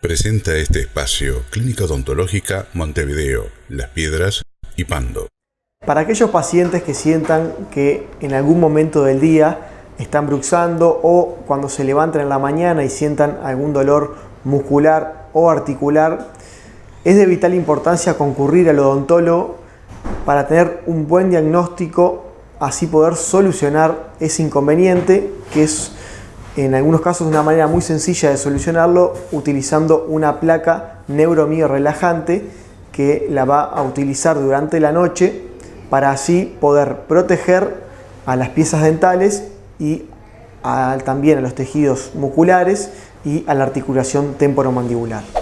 Presenta este espacio Clínica Odontológica Montevideo, Las Piedras y Pando. Para aquellos pacientes que sientan que en algún momento del día están bruxando o cuando se levantan en la mañana y sientan algún dolor muscular o articular, es de vital importancia concurrir al odontólogo para tener un buen diagnóstico, así poder solucionar ese inconveniente, que es en algunos casos una manera muy sencilla de solucionarlo utilizando una placa neuromio-relajante que la va a utilizar durante la noche para así poder proteger a las piezas dentales y también a los tejidos musculares y a la articulación temporomandibular.